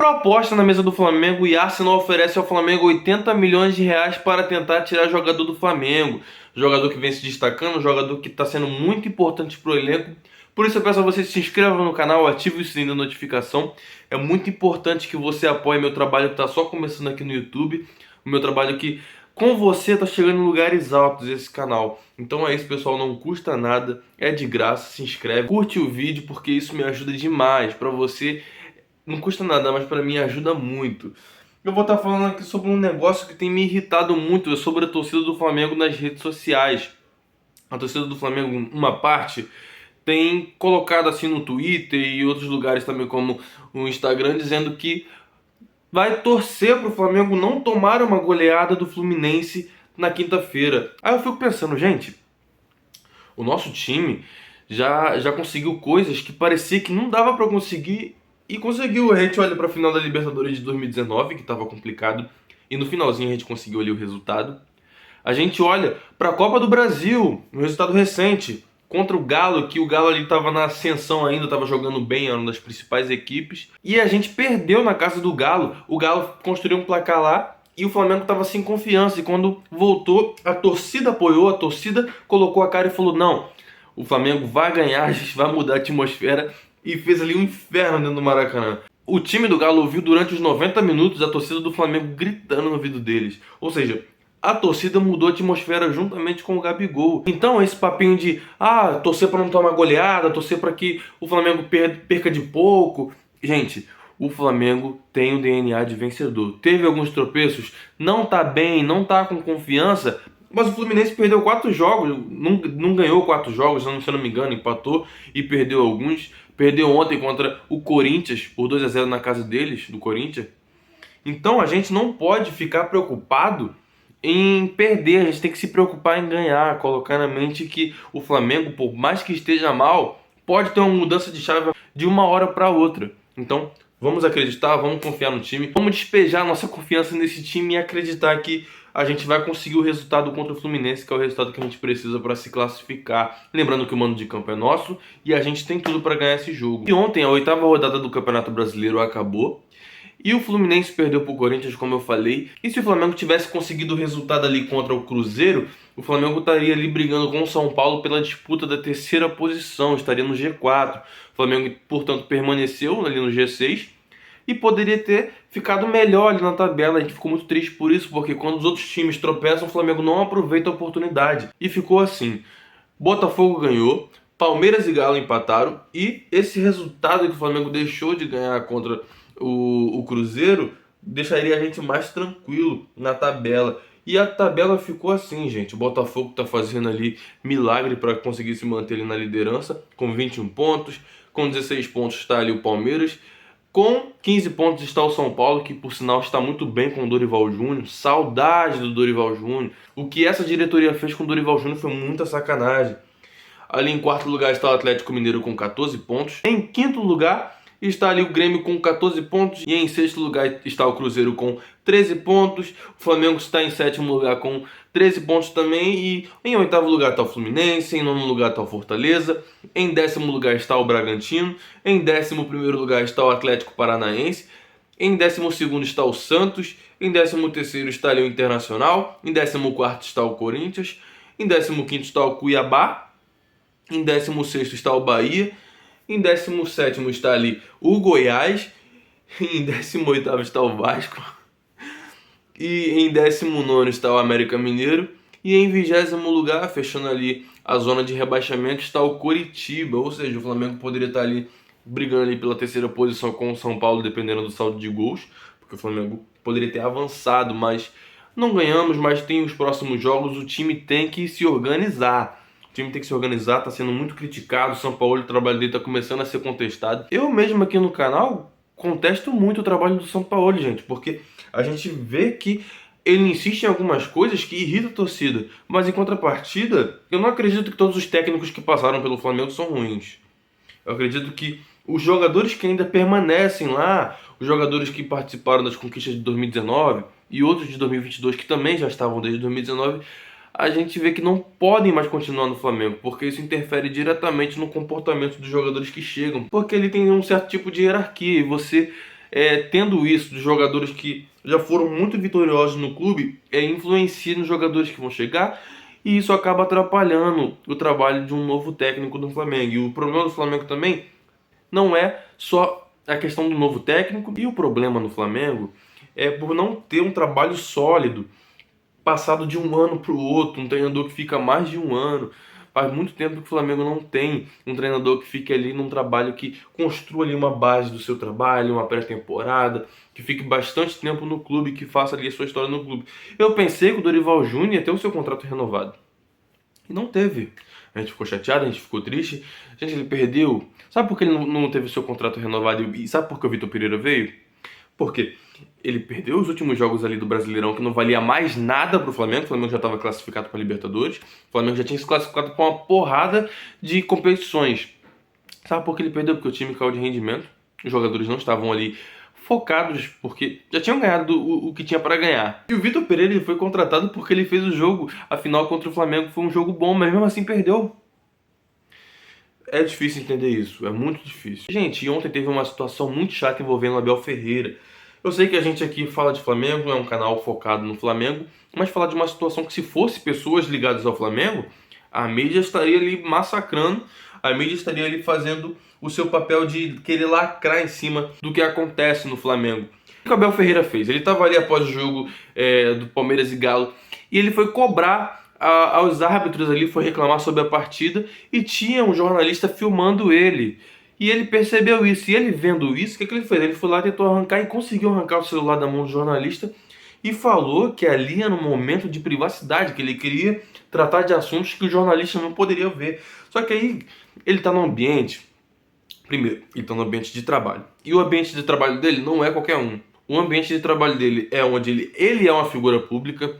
Proposta na mesa do Flamengo e Arsenal oferece ao Flamengo 80 milhões de reais para tentar tirar jogador do Flamengo. Jogador que vem se destacando, jogador que está sendo muito importante para o elenco. Por isso eu peço a você se inscreva no canal, ative o sininho da notificação. É muito importante que você apoie meu trabalho que está só começando aqui no YouTube. O meu trabalho que com você está chegando em lugares altos esse canal. Então é isso, pessoal, não custa nada, é de graça, se inscreve, curte o vídeo porque isso me ajuda demais para você. Não custa nada, mas para mim ajuda muito. Eu vou estar falando aqui sobre um negócio que tem me irritado muito, é sobre a torcida do Flamengo nas redes sociais. A torcida do Flamengo, uma parte, tem colocado assim no Twitter e outros lugares também como o Instagram, dizendo que vai torcer para o Flamengo não tomar uma goleada do Fluminense na quinta-feira. Aí eu fico pensando, gente, o nosso time já conseguiu coisas que parecia que não dava para conseguir e conseguiu. A gente olha para a final da Libertadores de 2019, que estava complicado, e no finalzinho a gente conseguiu ali o resultado. A gente olha para a Copa do Brasil, um resultado recente, contra o Galo, que o Galo ali estava na ascensão ainda, estava jogando bem, era uma das principais equipes. E a gente perdeu na casa do Galo. O Galo construiu um placar lá e o Flamengo estava sem confiança. E quando voltou, a torcida apoiou, a torcida colocou a cara e falou: não, o Flamengo vai ganhar, a gente vai mudar a atmosfera. E fez ali um inferno dentro do Maracanã. O time do Galo ouviu durante os 90 minutos a torcida do Flamengo gritando no ouvido deles. Ou seja, a torcida mudou a atmosfera juntamente com o Gabigol. Então esse papinho de torcer para não tomar goleada, torcer para que o Flamengo perca de pouco. Gente, o Flamengo tem o DNA de vencedor. Teve alguns tropeços, não tá bem, não tá com confiança, mas o Fluminense perdeu 4 jogos, não ganhou 4 jogos, se eu não me engano, empatou e perdeu alguns. Perdeu ontem contra o Corinthians por 2-0 na casa deles, do Corinthians. Então a gente não pode ficar preocupado em perder, a gente tem que se preocupar em ganhar, colocar na mente que o Flamengo, por mais que esteja mal, pode ter uma mudança de chave de uma hora para outra. Então vamos acreditar, vamos confiar no time, vamos despejar nossa confiança nesse time e acreditar que a gente vai conseguir o resultado contra o Fluminense, que é o resultado que a gente precisa para se classificar. Lembrando que o mando de campo é nosso e a gente tem tudo para ganhar esse jogo. E ontem a 8ª rodada do Campeonato Brasileiro acabou e o Fluminense perdeu para o Corinthians, como eu falei. E se o Flamengo tivesse conseguido o resultado ali contra o Cruzeiro, o Flamengo estaria ali brigando com o São Paulo pela disputa da 3ª posição, estaria no G4. O Flamengo, portanto, permaneceu ali no G6 e poderia ter ficado melhor ali na tabela. A gente ficou muito triste por isso, porque quando os outros times tropeçam, o Flamengo não aproveita a oportunidade. E ficou assim: Botafogo ganhou, Palmeiras e Galo empataram, e esse resultado que o Flamengo deixou de ganhar contra o Cruzeiro deixaria a gente mais tranquilo na tabela. E a tabela ficou assim, gente. O Botafogo está fazendo ali milagre para conseguir se manter ali na liderança, com 21 pontos. Com 16 pontos está ali o Palmeiras. Com 15 pontos está o São Paulo, que por sinal está muito bem com o Dorival Júnior. Saudade do Dorival Júnior. O que essa diretoria fez com o Dorival Júnior foi muita sacanagem. Ali em 4º lugar está o Atlético Mineiro com 14 pontos. Em 5º lugar está ali o Grêmio com 14 pontos. E em 6º lugar está o Cruzeiro com 13 pontos. O Flamengo está em 7º lugar com 13 pontos também. E em 8º lugar está o Fluminense. Em 9º lugar está o Fortaleza. Em 10º lugar está o Bragantino. Em 11º lugar está o Atlético Paranaense. Em 12º está o Santos. Em 13º está ali o Internacional. Em 14º está o Corinthians. Em 15º está o Cuiabá. Em 16º está o Bahia. Em 17º está ali o Goiás. Em 18º está o Vasco. E em 19º está o América Mineiro. E em 20º lugar, fechando ali a zona de rebaixamento, está o Coritiba. Ou seja, o Flamengo poderia estar ali brigando ali pela 3ª posição com o São Paulo, dependendo do saldo de gols. Porque o Flamengo poderia ter avançado, mas não ganhamos. Mas tem os próximos jogos, o time tem que se organizar. O time tem que se organizar, está sendo muito criticado. O São Paulo, o trabalho dele está começando a ser contestado. Eu mesmo aqui no canal contesto muito o trabalho do São Paulo, gente, porque a gente vê que ele insiste em algumas coisas que irritam a torcida. Mas em contrapartida, eu não acredito que todos os técnicos que passaram pelo Flamengo são ruins. Eu acredito que os jogadores que ainda permanecem lá, os jogadores que participaram das conquistas de 2019 e outros de 2022 que também já estavam desde 2019, a gente vê que não podem mais continuar no Flamengo, porque isso interfere diretamente no comportamento dos jogadores que chegam, porque ele tem um certo tipo de hierarquia e você tendo isso dos jogadores que já foram muito vitoriosos no clube, influencia nos jogadores que vão chegar, e isso acaba atrapalhando o trabalho de um novo técnico do Flamengo. E o problema do Flamengo também não é só a questão do novo técnico, e o problema no Flamengo é por não ter um trabalho sólido, passado de um ano para o outro, um treinador que fica mais de um ano. Faz muito tempo que o Flamengo não tem um treinador que fique ali num trabalho que construa ali uma base do seu trabalho, uma pré-temporada, que fique bastante tempo no clube, que faça ali a sua história no clube. Eu pensei que o Dorival Júnior ia ter o seu contrato renovado. E não teve. A gente ficou chateado, a gente ficou triste. Gente, ele perdeu. Sabe por que ele não teve o seu contrato renovado? E sabe por que o Vitor Pereira veio? Porque ele perdeu os últimos jogos ali do Brasileirão, que não valia mais nada pro Flamengo. O Flamengo já estava classificado para Libertadores. O Flamengo já tinha se classificado para uma porrada de competições. Sabe por que ele perdeu? Porque o time caiu de rendimento. Os jogadores não estavam ali focados, porque já tinham ganhado o que tinha para ganhar. E o Vitor Pereira ele foi contratado porque ele fez o jogo. A final contra o Flamengo foi um jogo bom, mas mesmo assim perdeu. É difícil entender isso, é muito difícil. Gente, ontem teve uma situação muito chata envolvendo o Abel Ferreira. Eu sei que a gente aqui fala de Flamengo, é um canal focado no Flamengo, mas falar de uma situação que, se fosse pessoas ligadas ao Flamengo, a mídia estaria ali massacrando, a mídia estaria ali fazendo o seu papel de querer lacrar em cima do que acontece no Flamengo. O que o Abel Ferreira fez? Ele estava ali após o jogo do Palmeiras e Galo, e ele foi cobrar aos árbitros ali, foi reclamar sobre a partida, e tinha um jornalista filmando ele. E ele percebeu isso, e ele vendo isso, o que ele fez? Ele foi lá, tentou arrancar e conseguiu arrancar o celular da mão do jornalista e falou que ali era um momento de privacidade, que ele queria tratar de assuntos que o jornalista não poderia ver. Só que aí ele está no ambiente, primeiro, ele está no ambiente de trabalho. E o ambiente de trabalho dele não é qualquer um. O ambiente de trabalho dele é onde ele é uma figura pública,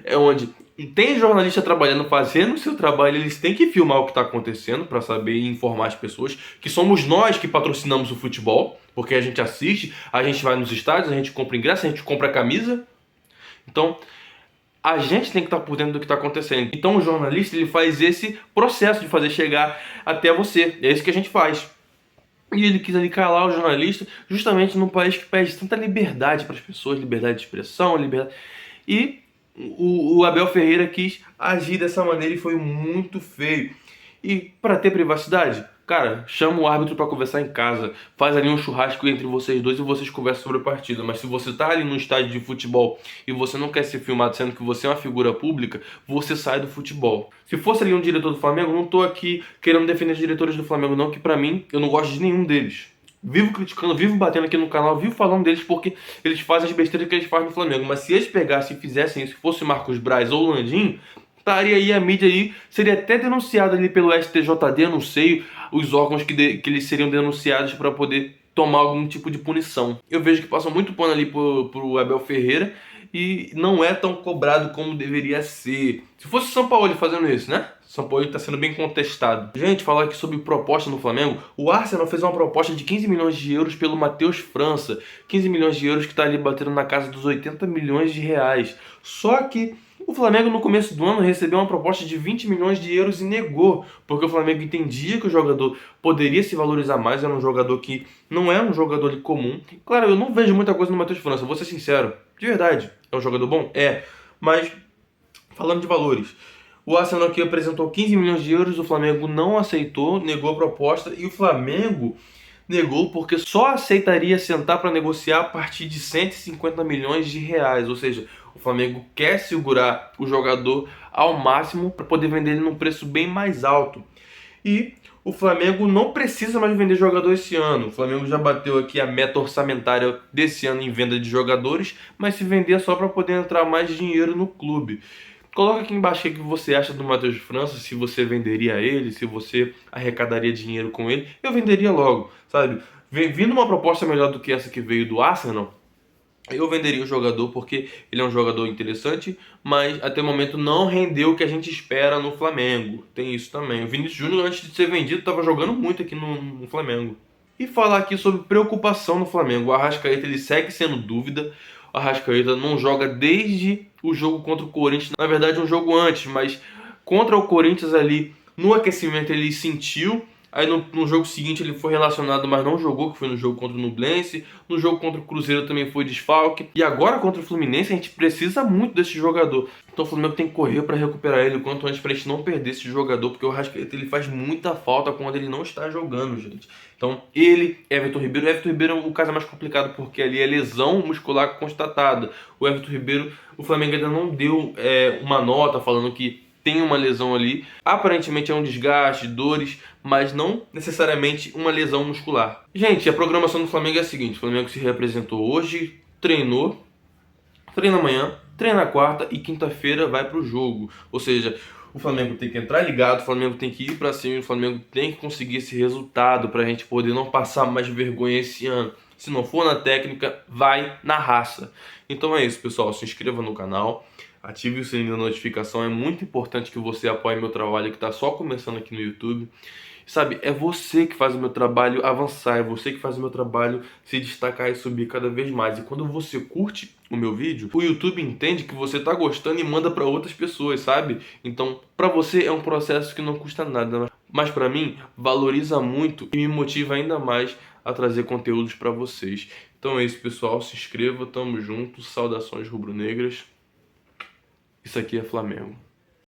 é onde tem jornalista trabalhando, fazendo o seu trabalho, eles têm que filmar o que está acontecendo para saber e informar as pessoas, que somos nós que patrocinamos o futebol, porque a gente assiste, a gente vai nos estádios, a gente compra ingresso, a gente compra camisa. Então, a gente tem que estar por dentro do que está acontecendo. Então, o jornalista ele faz esse processo de fazer chegar até você. É isso que a gente faz. E ele quis ali calar o jornalista, justamente num país que pede tanta liberdade para as pessoas, liberdade de expressão, liberdade... E o Abel Ferreira quis agir dessa maneira e foi muito feio. E para ter privacidade, cara, chama o árbitro para conversar em casa, faz ali um churrasco entre vocês dois e vocês conversam sobre a partida. Mas se você tá ali no estádio de futebol e você não quer ser filmado sendo que você é uma figura pública, você sai do futebol. Se fosse ali um diretor do Flamengo, eu não tô aqui querendo defender os diretores do Flamengo não, que pra mim, eu não gosto de nenhum deles. Vivo criticando, vivo batendo aqui no canal, vivo falando deles porque eles fazem as besteiras que eles fazem no Flamengo. Mas se eles pegassem e fizessem isso, se fosse o Marcos Braz ou o Landim, estaria aí a mídia aí, seria até denunciado ali pelo STJD, eu não sei, os órgãos que eles seriam denunciados para poder tomar algum tipo de punição. Eu vejo que passam muito pano ali pro Abel Ferreira e não é tão cobrado como deveria ser. Se fosse o São Paulo fazendo isso, né? São Paulo está sendo bem contestado. Gente, falar aqui sobre proposta no Flamengo. O Arsenal fez uma proposta de 15 milhões de euros pelo Matheus França. 15 milhões de euros que está ali batendo na casa dos 80 milhões de reais. Só que o Flamengo no começo do ano recebeu uma proposta de 20 milhões de euros e negou. Porque o Flamengo entendia que o jogador poderia se valorizar mais. Era um jogador que não é um jogador comum. Claro, eu não vejo muita coisa no Matheus França, vou ser sincero. De verdade, é um jogador bom? É. Mas, falando de valores... O Arsenal aqui apresentou 15 milhões de euros, o Flamengo não aceitou, negou a proposta, e o Flamengo negou porque só aceitaria sentar para negociar a partir de 150 milhões de reais. Ou seja, o Flamengo quer segurar o jogador ao máximo para poder vender ele num preço bem mais alto. E o Flamengo não precisa mais vender jogador esse ano. O Flamengo já bateu aqui a meta orçamentária desse ano em venda de jogadores, mas se vender é só para poder entrar mais dinheiro no clube. Coloca aqui embaixo o que você acha do Matheus França, se você venderia ele, se você arrecadaria dinheiro com ele. Eu venderia logo, sabe? Vindo uma proposta melhor do que essa que veio do Arsenal, eu venderia o jogador porque ele é um jogador interessante, mas até o momento não rendeu o que a gente espera no Flamengo. Tem isso também. O Vinícius Júnior, antes de ser vendido, estava jogando muito aqui no Flamengo. E falar aqui sobre preocupação no Flamengo. O Arrascaeta ele segue sendo dúvida. O Arrascaeta não joga desde o jogo contra o Corinthians. Na verdade, um jogo antes, mas contra o Corinthians ali, no aquecimento, ele sentiu Aí no jogo seguinte ele foi relacionado, mas não jogou, que foi no jogo contra o Nublense. No jogo contra o Cruzeiro também foi desfalque. E agora contra o Fluminense a gente precisa muito desse jogador. Então o Flamengo tem que correr para recuperar ele o quanto antes, pra gente não perder esse jogador, porque o Arrascaeta ele faz muita falta quando ele não está jogando, gente. Então ele, Everton Ribeiro é o caso mais complicado, porque ali é lesão muscular constatada. O Everton Ribeiro, o Flamengo ainda não deu uma nota falando que tem uma lesão ali. Aparentemente é um desgaste, dores, mas não necessariamente uma lesão muscular. Gente, a programação do Flamengo é a seguinte: o Flamengo se representou hoje, treinou, treina amanhã, treina quarta e quinta-feira vai pro jogo. Ou seja, o Flamengo tem que entrar ligado, o Flamengo tem que ir pra cima, o Flamengo tem que conseguir esse resultado pra gente poder não passar mais vergonha esse ano. Se não for na técnica, vai na raça. Então é isso, pessoal. Se inscreva no canal, ative o sininho da notificação. É muito importante que você apoie meu trabalho que está só começando aqui no YouTube. Sabe, é você que faz o meu trabalho avançar, é você que faz o meu trabalho se destacar e subir cada vez mais. E quando você curte o meu vídeo, o YouTube entende que você tá gostando e manda para outras pessoas, sabe? Então, para você é um processo que não custa nada, mas para mim valoriza muito e me motiva ainda mais a trazer conteúdos para vocês. Então é isso, pessoal, se inscreva, tamo junto, saudações rubro-negras. Isso aqui é Flamengo.